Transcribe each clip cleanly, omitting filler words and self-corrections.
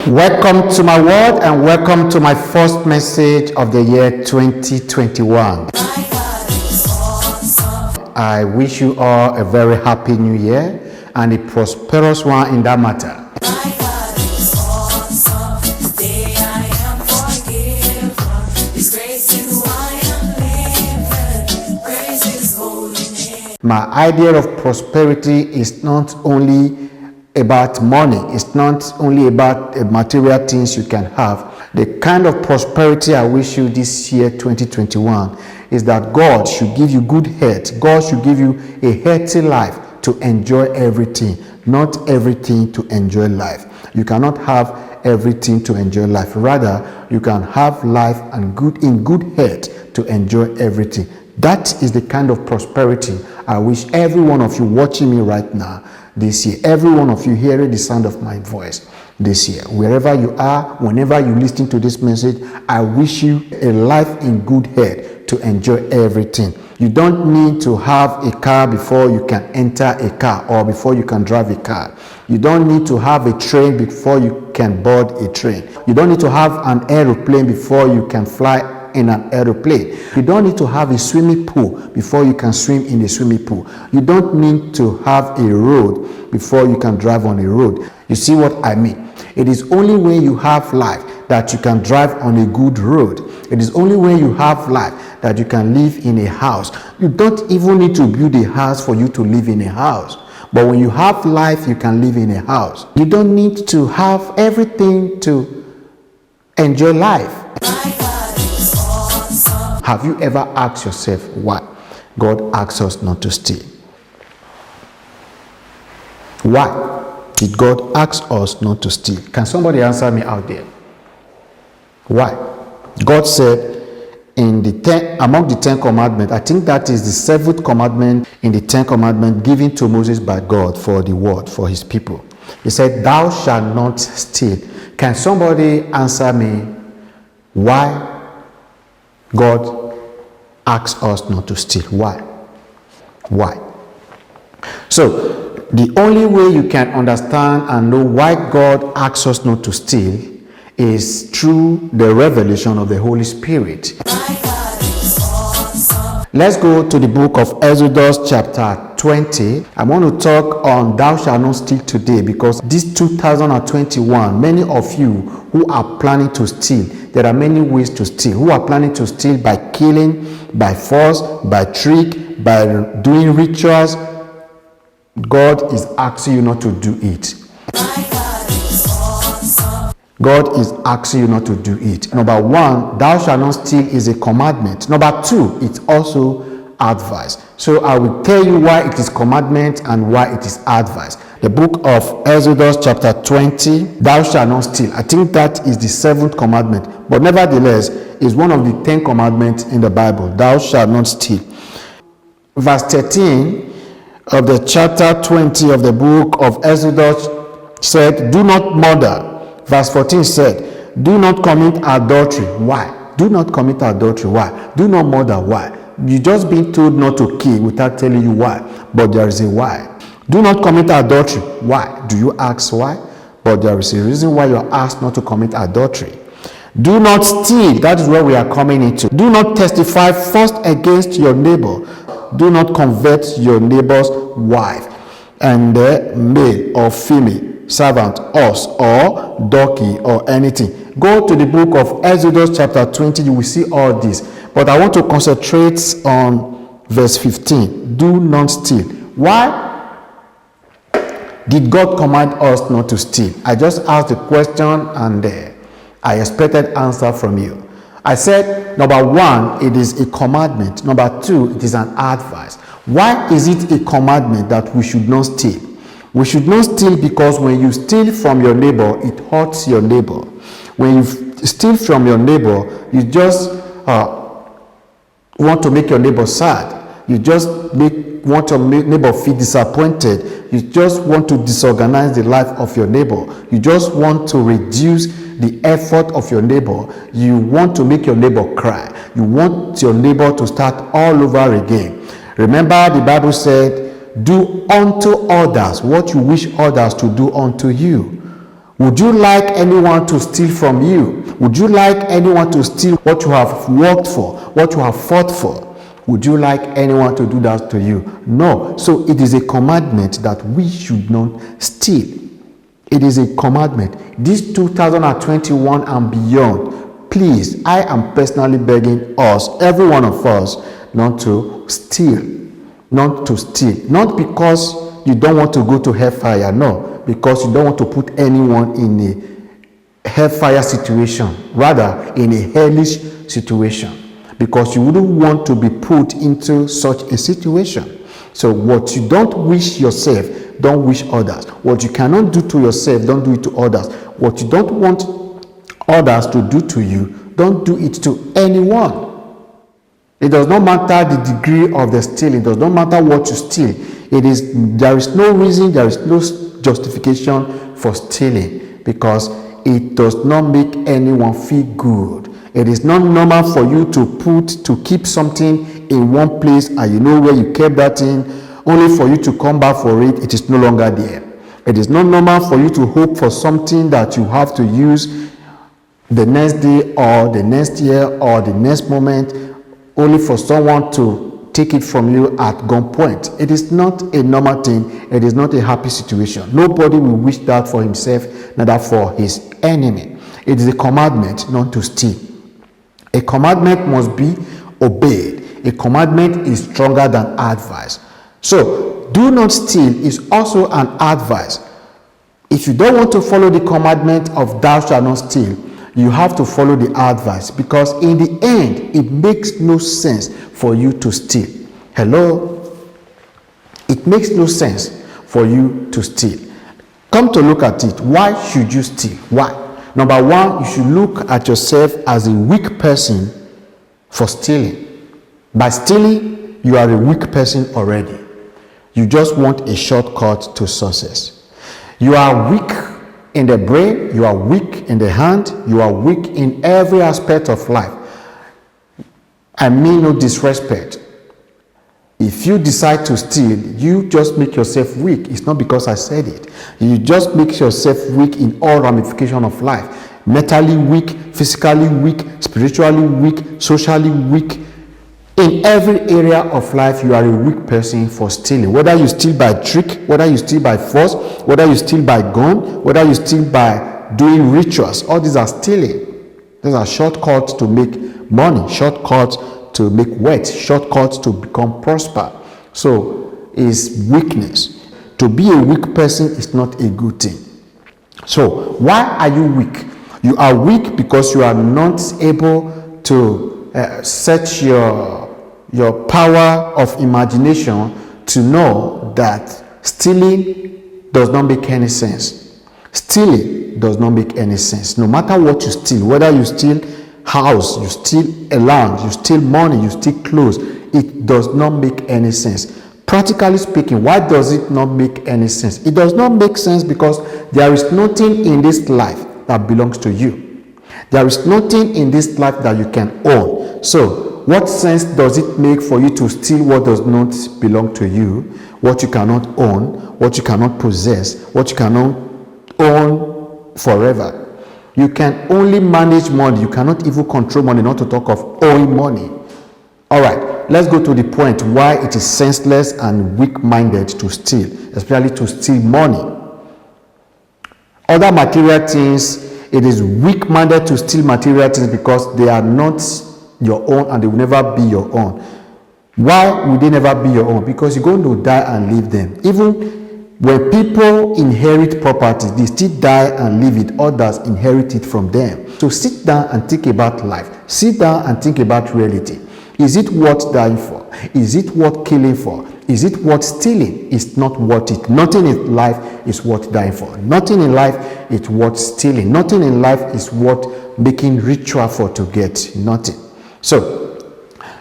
Welcome to my world and welcome to my first message of the year 2021. I wish you all a very happy new year and a prosperous one in that matter. My idea of prosperity is not only about money. It's not only about material things you can have. The kind of prosperity I wish you this year 2021 is that God should give you good health. God should give you a healthy life to enjoy everything, not everything to enjoy life. You cannot have everything to enjoy life. Rather, you can have life and in good health to enjoy everything. That is the kind of prosperity I wish every one of you watching me right now this year, every one of you hearing the sound of my voice this year, wherever you are, whenever you listen to this message, I wish you a life in good health to enjoy everything. You don't need to have a car before you can enter a car or before you can drive a car. You don't need to have a train before you can board a train. You don't need to have an aeroplane before you can fly in an aeroplane. You don't need to have a swimming pool before you can swim in a swimming pool. You don't need to have a road before you can drive on a road. You see what I mean? It is only when you have life that you can drive on a good road. It is only when you have life that you can live in a house. You don't even need to build a house for you to live in a house. But when you have life, you can live in a house. You don't need to have everything to enjoy life. Have you ever asked yourself why God asks us not to steal? Why did God ask us not to steal? Can somebody answer me out there? Why? God said among the 10 commandments, I think that is the 7th commandment in the 10 commandments given to Moses by God for the word, for his people. He said, thou shalt not steal. Can somebody answer me why God asks us not to steal? Why? So, the only way you can understand and know why God asks us not to steal is through the revelation of the Holy Spirit. Let's go to the book of Exodus chapter 20. I want to talk on thou shalt not steal today because this 2021, many of you who are planning to steal, there are many ways to steal. Who are planning to steal by killing, by force, by trick, by doing rituals. God is asking you not to do it. God is asking you not to do it. Number 1, thou shalt not steal is a commandment. Number 2, it's also advice. So I will tell you why it is commandment and why it is advice. The book of Exodus chapter 20, thou shalt not steal. I think that is the 7th commandment. But nevertheless, it's one of the 10 commandments in the Bible. Thou shalt not steal. Verse 13 of the chapter 20 of the book of Exodus said, do not murder. Verse 14 said, do not commit adultery. Why? Do not commit adultery. Why? Do not murder. Why? You just been told not to kill without telling you why. But there is a why. Do not commit adultery. Why? Do you ask why? But there is a reason why you are asked not to commit adultery. Do not steal. That is where we are coming into. Do not testify false against your neighbor. Do not covet your neighbor's wife, and male or female, servant, horse, or donkey, or anything. Go to the book of Exodus chapter 20. You will see all this. But I want to concentrate on verse 15. Do not steal. Why did God command us not to steal? I just asked the question and I expected answer from you. I said, number 1, it is a commandment. Number 2, it is an advice. Why is it a commandment that we should not steal? We should not steal because when you steal from your neighbor, it hurts your neighbor. When you steal from your neighbor, you just want to make your neighbor sad. You just want your neighbor feel disappointed. You just want to disorganize the life of your neighbor. You just want to reduce the effort of your neighbor. You want to make your neighbor cry. You want your neighbor to start all over again. Remember, the Bible said, do unto others what you wish others to do unto you. Would you like anyone to steal from you? Would you like anyone to steal what you have worked for, what you have fought for? Would you like anyone to do that to you? No. So it is a commandment that we should not steal. It is a commandment. This 2021 and beyond, please, I am personally begging us, every one of us, not to steal. Not to steal. Not because you don't want to go to hellfire, no. Because you don't want to put anyone in a hellfire situation, rather in a hellish situation. Because you wouldn't want to be put into such a situation. So what you don't wish yourself, don't wish others. What you cannot do to yourself, don't do it to others. What you don't want others to do to you, don't do it to anyone. It does not matter the degree of the stealing. It does not matter what you steal. There is no reason, there is no justification for stealing, because it does not make anyone feel good. It is not normal for you to keep something in one place and you know where you kept that in, only for you to come back for it. It is no longer there. It is not normal for you to hope for something that you have to use the next day or the next year or the next moment, only for someone to take it from you at gunpoint. It is not a normal thing. It is not a happy situation. Nobody will wish that for himself, neither for his enemy. It is a commandment not to steal. A commandment must be obeyed. A commandment is stronger than advice. So, do not steal is also an advice. If you don't want to follow the commandment of thou shalt not steal, you have to follow the advice, because in the end, it makes no sense for you to steal. Hello? It makes no sense for you to steal. Come to look at it. Why should you steal? Why? Number one, you should look at yourself as a weak person for stealing. By stealing, you are a weak person already. You just want a shortcut to success. You are weak in the brain, you are weak in the hand, you are weak in every aspect of life. I mean no disrespect. If you decide to steal, you just make yourself weak. It's not because I said it. You just make yourself weak in all ramifications of life. Mentally weak, physically weak, spiritually weak, socially weak. In every area of life, you are a weak person for stealing. Whether you steal by trick, whether you steal by force, whether you steal by gun, whether you steal by doing rituals, all these are stealing. These are shortcuts to make money, shortcuts to make wealth, shortcuts to become prosper. So, it's weakness. To be a weak person is not a good thing. So, why are you weak? You are weak because you are not able to set your power of imagination to know that stealing does not make any sense. Stealing does not make any sense. No matter what you steal, whether you steal house, you steal a land, you steal money, you steal clothes, it does not make any sense. Practically speaking, why does it not make any sense? It does not make sense because there is nothing in this life that belongs to you. There is nothing in this life that you can own. So, what sense does it make for you to steal what does not belong to you, what you cannot own, what you cannot possess, what you cannot own forever? You can only manage money. You cannot even control money, not to talk of owing money. All right, let's go to the point why it is senseless and weak-minded to steal, especially to steal money. Other material things, it is weak-minded to steal material things because they are not your own and they will never be your own. Why will they never be your own? Because you're going to die and leave them. Even when people inherit property, they still die and leave it. Others inherit it from them. So sit down and think about life. Sit down and think about reality. Is it worth dying for? Is it worth killing for? Is it worth stealing? It's not worth it. Nothing in life is worth dying for. Nothing in life is worth stealing. Nothing in life is worth making ritual for to get. Nothing. So,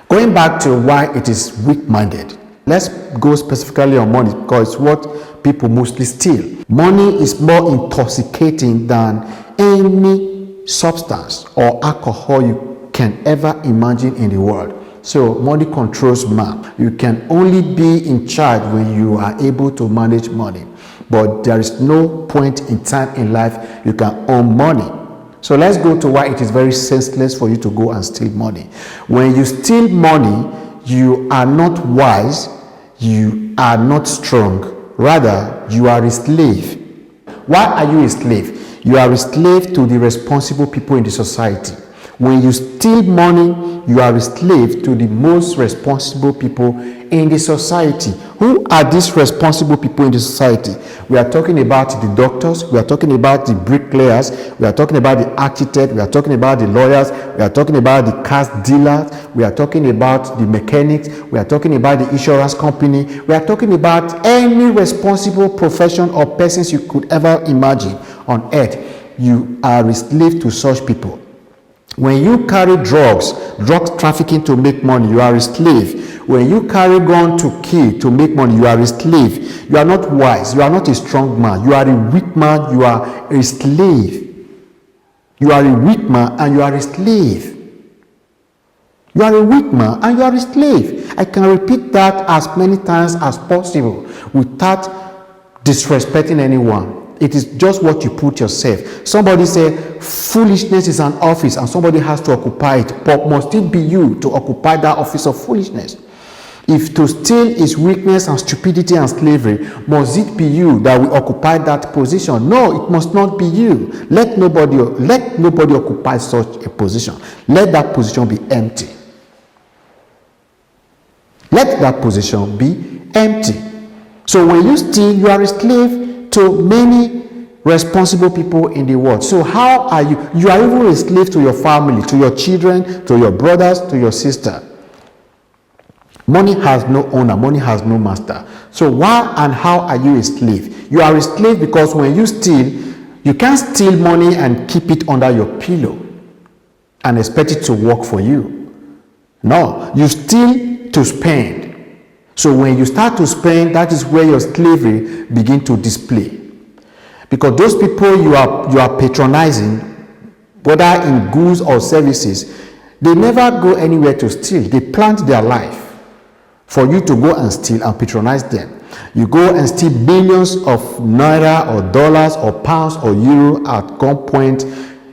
going back to why it is weak-minded. Let's go specifically on money because it's what people mostly steal. Money is more intoxicating than any substance or alcohol you can ever imagine in the world. So money controls man. You can only be in charge when you are able to manage money. but there is no point in time in life you can earn money. So let's go to why it is very senseless for you to go and steal money. When you steal money, you are not wise, you are not strong. Rather, you are a slave. Why are you a slave? You are a slave to the responsible people in the society. When you steal money, you are a slave to the most responsible people in the society. Who are these responsible people in the society? We are talking about the doctors, we are talking about the bricklayers, we are talking about the architect, we are talking about the lawyers, we are talking about the car dealers, we are talking about the mechanics, we are talking about the insurance company, we are talking about any responsible profession or persons you could ever imagine on earth. You are a slave to such people. When you carry drug trafficking to make money, you are a slave. When you carry gun to kill, to make money, you are a slave. You are not wise. You are not a strong man. You are a weak man. You are a slave. You are a weak man and you are a slave. You are a weak man and you are a slave. I can repeat that as many times as possible without disrespecting anyone. It is just what you put yourself. Somebody said foolishness is an office and somebody has to occupy it, but must it be you to occupy that office of foolishness? If to steal is weakness and stupidity and slavery, must it be you that will occupy that position? No, it must not be you. Let nobody occupy such a position. Let that position be empty. Let that position be empty. So when you steal, you are a slave to many responsible people in the world. So how are you? You are even a slave to your family, to your children, to your brothers, to your sister. Money has no owner, money has no master. So why and how are you a slave? You are a slave because when you steal, you can't steal money and keep it under your pillow and expect it to work for you. No, you steal to spend. So when you start to spend, that is where your slavery begin to display. Because those people you are patronizing, whether in goods or services, they never go anywhere to steal. They plant their life for you to go and steal and patronize them. You go and steal billions of naira or dollars or pounds or euro at gunpoint,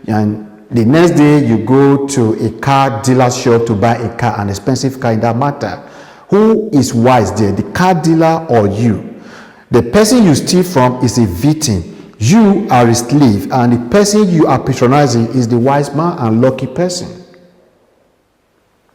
and the next day you go to a car dealer shop to buy a car, an expensive car in that matter. Who is wise there, the car dealer or you? The person you steal from is a victim. You are a slave, and the person you are patronizing is the wise man and lucky person.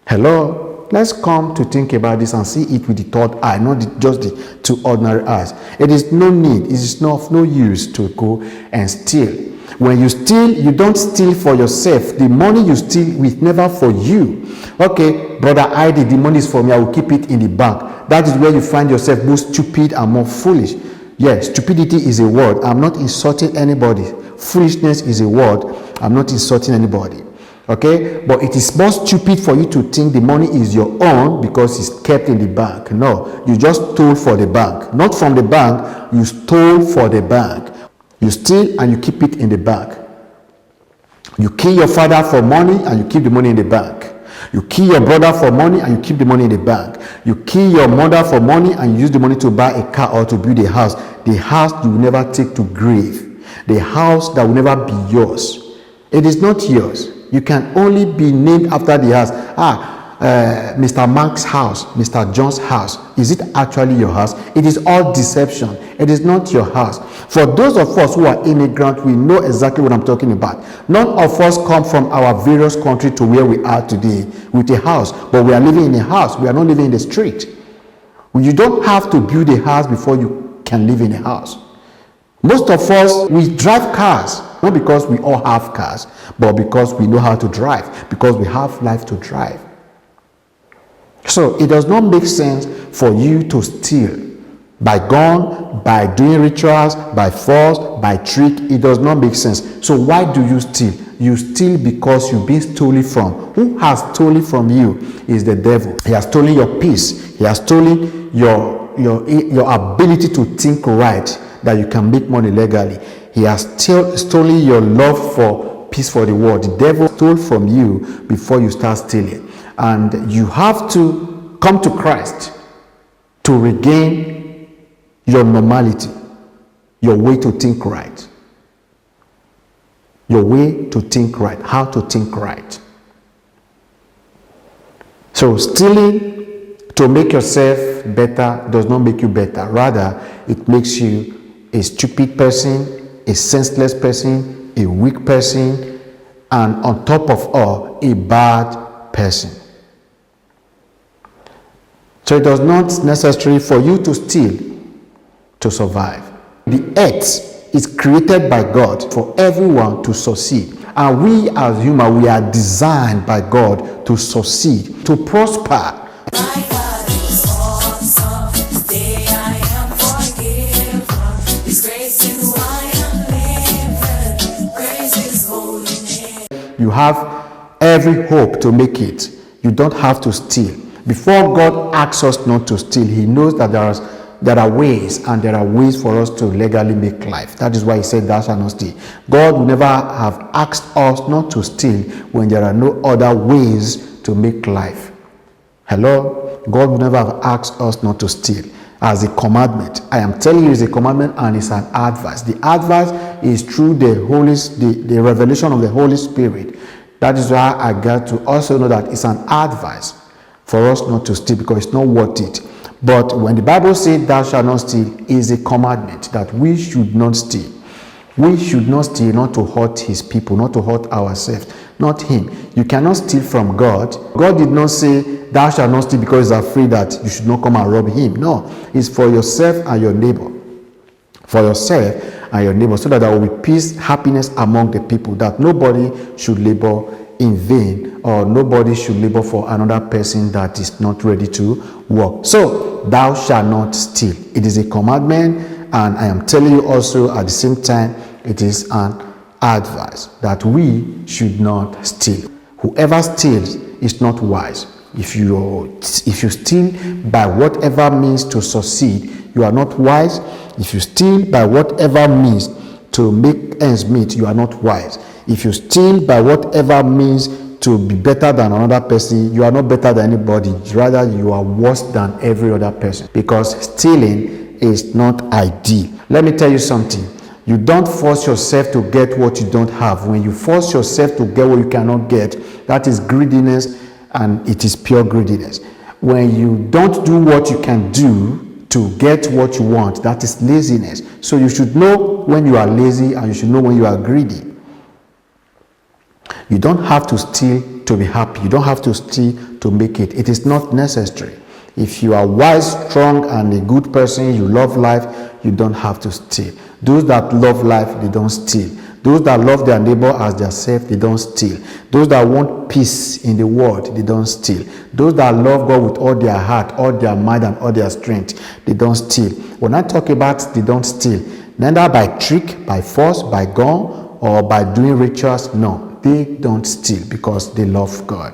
Hello? Let's come to think about this and see it with the third eye, not just the two ordinary eyes. It is no need, it is of no use to go and steal. When you steal, you don't steal for yourself. The money you steal is never for you. Okay, brother Aiedee, the money is for me, I will keep it in the bank. That is where you find yourself more stupid and more foolish. Yes, stupidity is a word. I'm not insulting anybody. Foolishness is a word. I'm not insulting anybody. Okay, but it is more stupid for you to think the money is your own because it's kept in the bank. No, you just stole for the bank. Not from the bank, you stole for the bank. You steal and you keep it in the bank. You kill your father for money and you keep the money in the bank. You kill your brother for money and you keep the money in the bank. You kill your mother for money and you use the money to buy a car or to build a house. The house you will never take to grave. The house that will never be yours. It is not yours. You can only be named after the house. Mr. Mark's house, Mr. John's house. Is it actually your house? It is all deception. It is not your house. For those of us who are immigrants, we know exactly what I'm talking about. None of us come from our various countries to where we are today with a house, but we are living in a house. We are not living in the street. You don't have to build a house before you can live in a house. Most of us, we drive cars, not because we all have cars, but because we know how to drive, because we have life to drive. So it does not make sense for you to steal by gun, by doing rituals, by force, by trick. It does not make sense. So why do you steal? You steal because you've been stolen from. Who has stolen from you is the devil. He has stolen your peace. He has stolen your ability to think right, that you can make money legally. He has stolen your love for peace for the world. The devil stole from you before you start stealing. And you have to come to Christ to regain your normality. Your way to think right. Your way to think right. How to think right. So stealing to make yourself better does not make you better. Rather, it makes you a stupid person, a senseless person, a weak person, and on top of all, a bad person. So it does not necessary for you to steal to survive. The earth is created by God for everyone to succeed. And we as humans, we are designed by God to succeed, to prosper. My God is awesome. Today I am forgiven. His grace is why I'm living. Praise His holy name. You have every hope to make it. You don't have to steal. Before God asks us not to steal, He knows that there are ways, and there are ways for us to legally make life. That is why He said, "Thou shalt not steal." God will never have asked us not to steal when there are no other ways to make life. Hello? God will never have asked us not to steal as a commandment. I am telling you, it's a commandment and it's an advice. The advice is through the revelation of the Holy Spirit. That is why I got to also know that it's an advice for us not to steal, because it's not worth it. But when the Bible says "thou shalt not steal," is a commandment that we should not steal. We should not steal, not to hurt His people, not to hurt ourselves, not Him. You cannot steal from God. God did not say "thou shalt not steal" because He's afraid that you should not come and rob Him. No, it's for yourself and your neighbor. For yourself and your neighbor, so that there will be peace, happiness among the people, that nobody should labor in vain, or nobody should labor for another person that is not ready to work. So, thou shalt not steal. It is a commandment, and I am telling you also at the same time, it is an advice that we should not steal. Whoever steals is not wise. If you steal by whatever means to succeed, you are not wise. If you steal by whatever means to make ends meet, you are not wise. If you steal by whatever means to be better than another person, you are not better than anybody. Rather, you are worse than every other person, because stealing is not ideal. Let me tell you something. You don't force yourself to get what you don't have. When you force yourself to get what you cannot get, that is greediness, and it is pure greediness. When you don't do what you can do to get what you want, that is laziness. So you should know when you are lazy, and you should know when you are greedy. You don't have to steal to be happy. You don't have to steal to make it. It is not necessary. If you are wise, strong, and a good person, you love life, you don't have to steal. Those that love life, they don't steal. Those that love their neighbor as their self, they don't steal. Those that want peace in the world, they don't steal. Those that love God with all their heart, all their mind, and all their strength, they don't steal. When I talk about they don't steal, neither by trick, by force, by gun, or by doing rituals, no. They don't steal because they love God.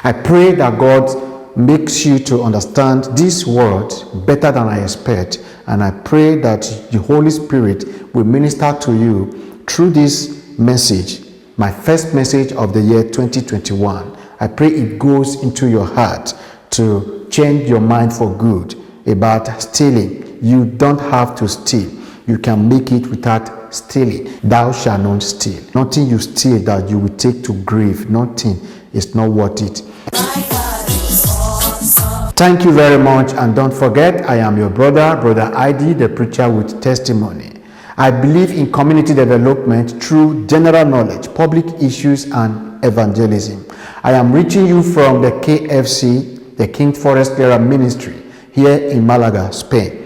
I pray that God makes you to understand this word better than I expect, and I pray that the Holy Spirit will minister to you through this message, my first message of the year 2021. I pray it goes into your heart to change your mind for good about stealing. You don't have to steal. You can make it without stealing. Thou shalt not steal. Nothing you steal that you will take to grave. Nothing is not worth it. Thank you very much, and don't forget, I am your brother Aiedee, the preacher with testimony. I believe in community development through general knowledge, public issues, and evangelism. I am reaching you from the KFC, the King Forest Ministry, here in Malaga, Spain.